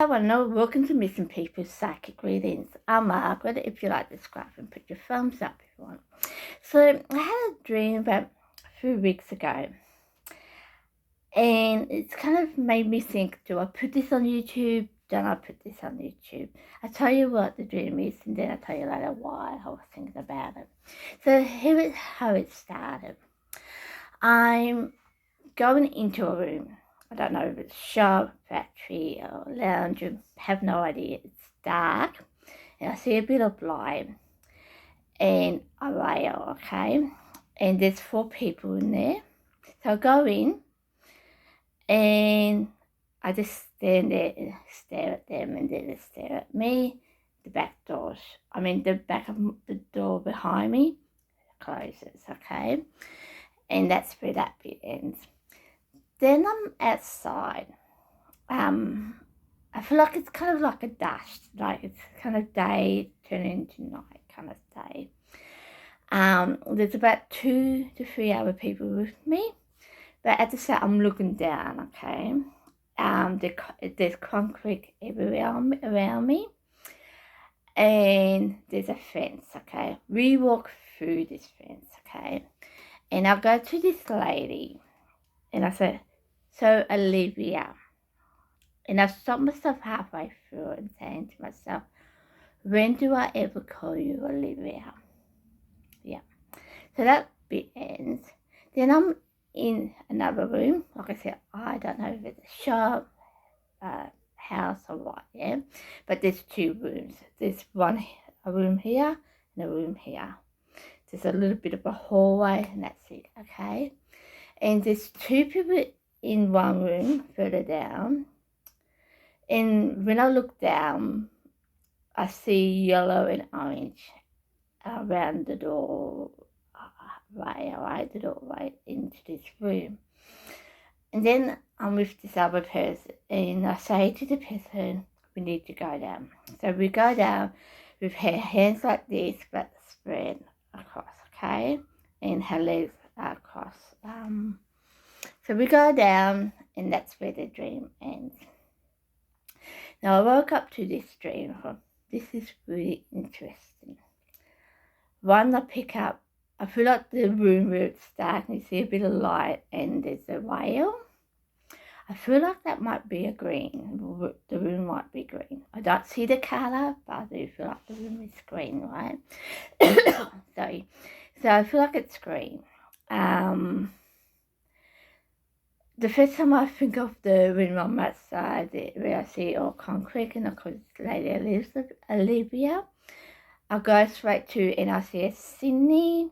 Hello, welcome to Missing People's Psychic Readings. I'm Margaret. If you like this graph, and put your thumbs up if you want. So I had a dream about a few weeks ago, and it's kind of made me think, do I put this on YouTube? Don't I put this on YouTube? I'll tell you what the dream is, and then I'll tell you later why I was thinking about it. So here is how it started. I'm going into a room. I don't know if it's shop, factory, or lounge. I have no idea. It's dark, and I see a bit of light and a rail, okay? And there's 4 people in there. So I go in, and I just stand there and stare at them, and they just stare at me. The back of the door behind me closes, okay? And that's where that bit ends. Then I'm outside. I feel like it's kind of like a dust, like it's kind of day turning into night kind of day. There's about 2 to 3 other people with me, but at the start I'm looking down, okay? There's concrete everywhere around me, and there's a fence, okay? We walk through this fence, okay? And I go to this lady, and I say, "So Olivia," and I stopped myself halfway through and saying to myself, when do I ever call you Olivia? Yeah. So that bit ends. Then I'm in another room. Like I said, I don't know if it's a shop, house or what, yeah. But there's 2 rooms. There's a room here and a room here. There's a little bit of a hallway and that's it, okay? And there's 2 people in one room further down. And when I look down, I see yellow and orange around the doorway, the doorway into this room. And then I'm with this other person, and I say to the person, we need to go down. So we go down with her hands like this, but spread across, okay? And her legs are across. So we go down, and that's where the dream ends. Now I woke up to this dream. This is really interesting. One, I feel like the room where it's dark and you see a bit of light and there's a whale. I feel like that might be a green. The room might be green. I don't see the colour, but I do feel like the room is green, right? Sorry. So I feel like it's green. The first time I think of the room on that side, where I see all concrete and of course Lady Olivia, I'll go straight to NRCS Sydney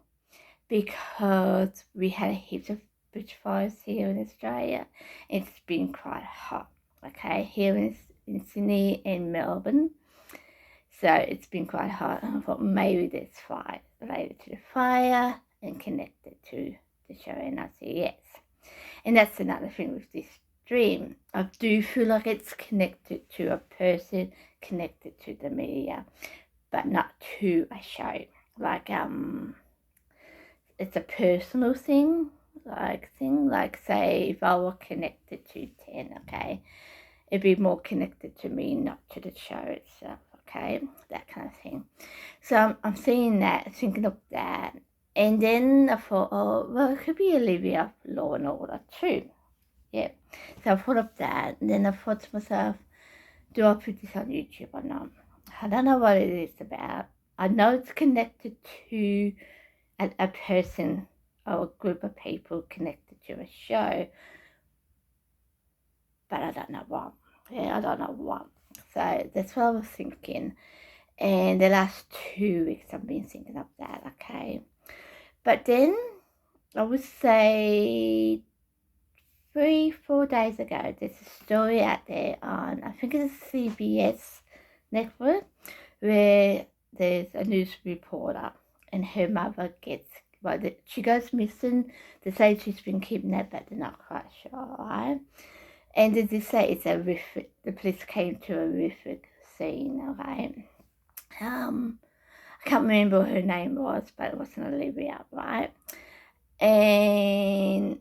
because we had heaps of bushfires here in Australia. It's been quite hot, okay, here in Sydney and Melbourne. So it's been quite hot. I thought maybe there's fire related to the fire and connected to the show NRCS. And that's another thing with this dream. I do feel like it's connected to a person, connected to the media, but not to a show. Like it's a personal thing, like say if I were connected to 10, okay, it'd be more connected to me, not to the show itself, okay, that kind of thing. So I'm seeing that, thinking of that, and then I thought, oh well, it could be Olivia Law and Order too, yeah. So I thought of that, and then I thought to myself, do I put this on YouTube or not? I don't know what it is about. I know it's connected to a person or a group of people connected to a show, but I don't know what. Yeah, I don't know what. So that's what I was thinking. And the last 2 weeks I've been thinking of that, okay. But then I would say 3-4 days ago, there's a story out there on, I think it's a CBS network, where there's a news reporter and her mother she goes missing. They say she's been kidnapped, but they're not quite sure, right? And they say it's the police came to a horrific scene, okay? I can't remember what her name was, but it wasn't Olivia, right? And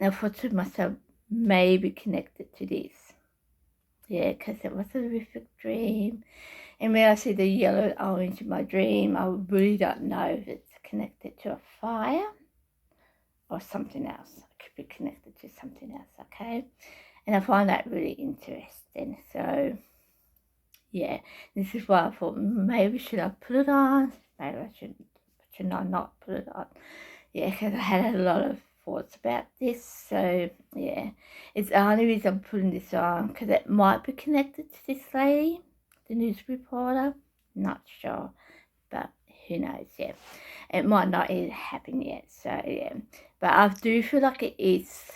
I thought to myself, maybe connected to this. Yeah, because it was a horrific dream. And when I see the yellow and orange in my dream, I really don't know if it's connected to a fire or something else. It could be connected to something else, okay? And I find that really interesting. So, yeah, this is why I thought maybe should I put it on? Maybe I should I not put it on? Yeah, because I had a lot of thoughts about this. So, yeah, it's the only reason I'm putting this on because it might be connected to this lady, the news reporter. Not sure, but who knows, yeah. It might not even happen yet, so yeah. But I do feel like it is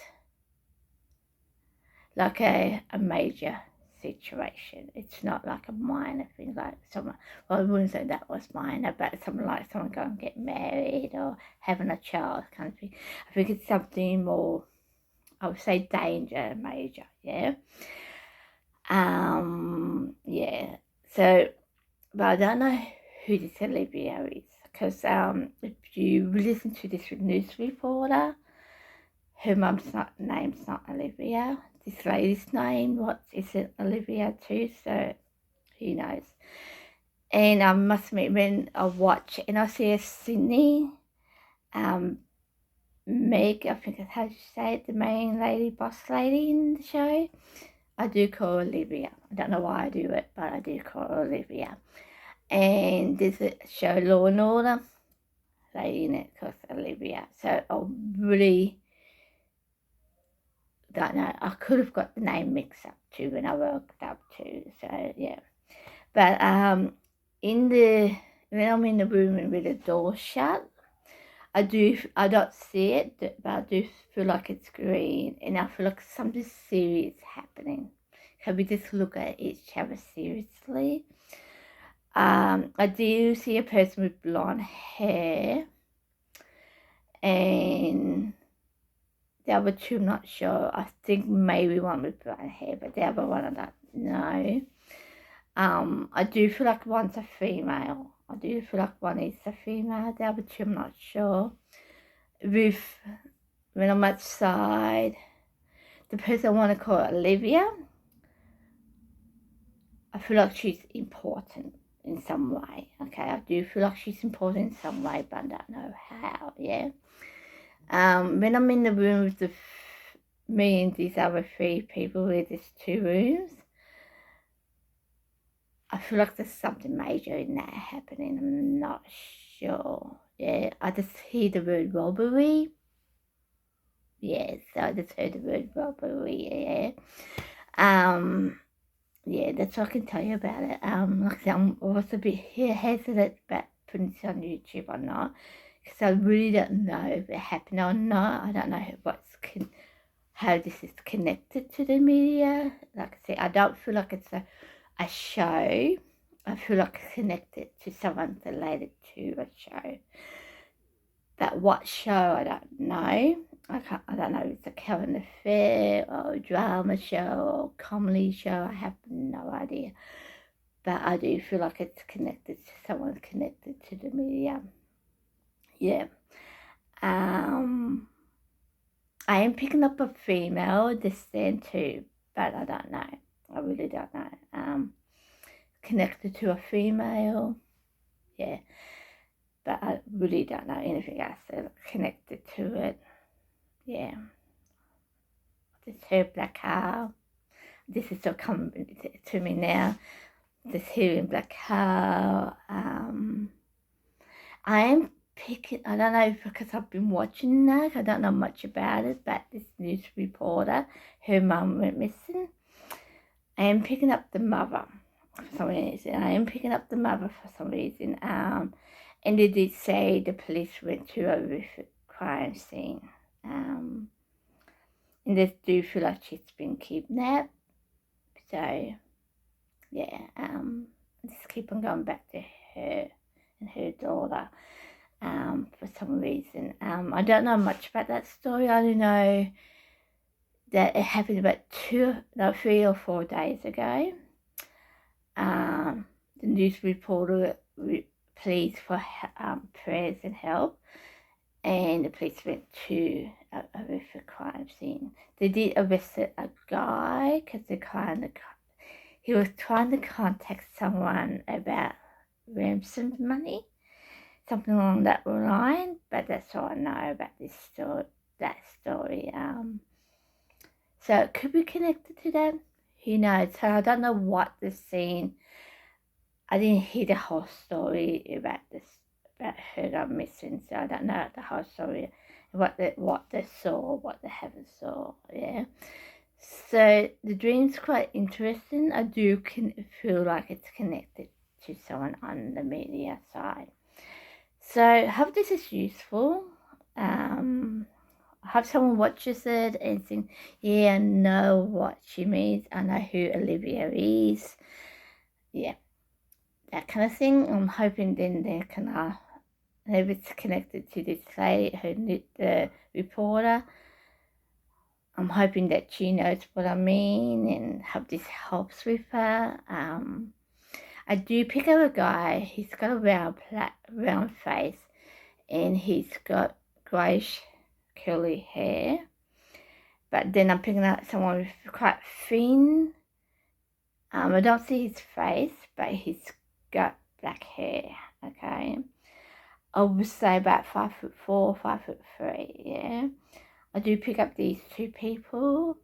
like a major situation. It's not like a minor thing, like someone, well, I wouldn't say that was minor, but something like someone going to get married or having a child kind of thing. I think it's something more, I would say danger, major, yeah. Yeah. So, but I don't know who this Olivia is, because if you listen to this news reporter, her name's not Olivia. This lady's name, what is it, Olivia too? So who knows? And I must admit, when I watch and I see a Sydney, Meg, I think that's how you say it, the main lady, boss lady in the show, I do call her Olivia. I don't know why I do it, but I do call her Olivia. And there's a show, Law and Order, lady in it called Olivia. So I really don't know. I could have got the name mixed up too when I worked up too. So yeah. But when I'm in the room with the door shut, I don't see it, but I do feel like it's green, and I feel like something serious happening. Can we just look at each other seriously? I do see a person with blonde hair, and the other two, I'm not sure. I think maybe one with blonde hair, but the other one I don't know. I do feel like one's a female. I do feel like one is a female. The other two, I'm not sure. When I'm outside, the person I want to call Olivia, I feel like she's important in some way. Okay, I do feel like she's important in some way, but I don't know how. Yeah. When I'm in the room with me and these other three people with these 2 rooms, I feel like there's something major in that happening. I'm not sure. Yeah, I just hear the word robbery. Yes, I just heard the word robbery. Yeah. Yeah, that's all I can tell you about it. Like I said, I'm also a bit hesitant about putting this on YouTube or not, because I really don't know if it happened or not. I don't know how this is connected to the media. Like I said, I don't feel like it's a show. I feel like it's connected to someone related to a show. But what show, I don't know. I don't know if it's a current affair or a drama show or comedy show. I have no idea. But I do feel like it's connected to someone connected to the media. Yeah. I am picking up a female this then too, but I don't know. I really don't know. Connected to a female. Yeah. But I really don't know anything else connected to it. Yeah. This hair black hair. This is still coming to me now. This hair in black hair. I am picking, I don't know if because I've been watching that, I don't know much about it, but this news reporter, her mum went missing. I am picking up the mother for some reason. And they did say the police went to a horrific crime scene. And they do feel like she's been kidnapped. So, yeah, just keep on going back to her and her daughter for some reason. I don't know much about that story. I only know that it happened about 3 or 4 days ago. The news reporter pleads for prayers and help, and the police went to a horrific crime scene. They did arrest a guy because he was trying to contact someone about ransom money, something along that line, but that's all I know about that story. So it could be connected to that. Who knows? So I don't know what the scene. I didn't hear the whole story about her gone missing, so I don't know the whole story. What they saw, what they haven't saw. Yeah. So the dream's quite interesting. I do feel like it's connected to someone on the media side. So I hope this is useful. Have someone watches it and think, yeah, I know what she means. I know who Olivia is. Yeah, that kind of thing. I'm hoping then they can, if it's connected to this lady, the reporter, I'm hoping that she knows what I mean and hope this helps with her. I do pick up a guy. He's got a round face, and he's got greyish curly hair. But then I'm picking up someone with quite thin. I don't see his face, but he's got black hair. Okay, I would say about 5'4", 5'3". Yeah, I do pick up these two people,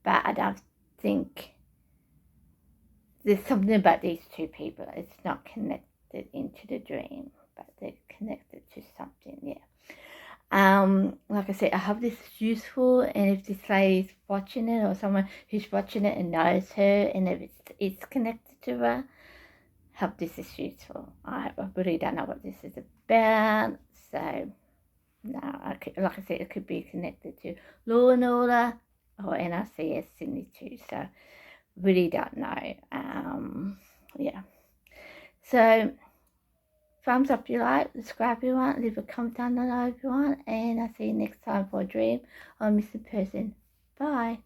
but I don't think there's something about these two people. It's not connected into the dream, but they're connected to something. Yeah. Like I said, I hope this is useful, and if this lady's watching it or someone who's watching it and knows her, and if it's connected to her, hope this is useful. I really don't know what this is about, so no, like I said, it could be connected to Law and Order or NRCS Sydney too, so really don't know. Yeah, so thumbs up if you like, subscribe if you want, leave a comment down below if you want, and I'll see you next time for a dream or a missing person. Bye.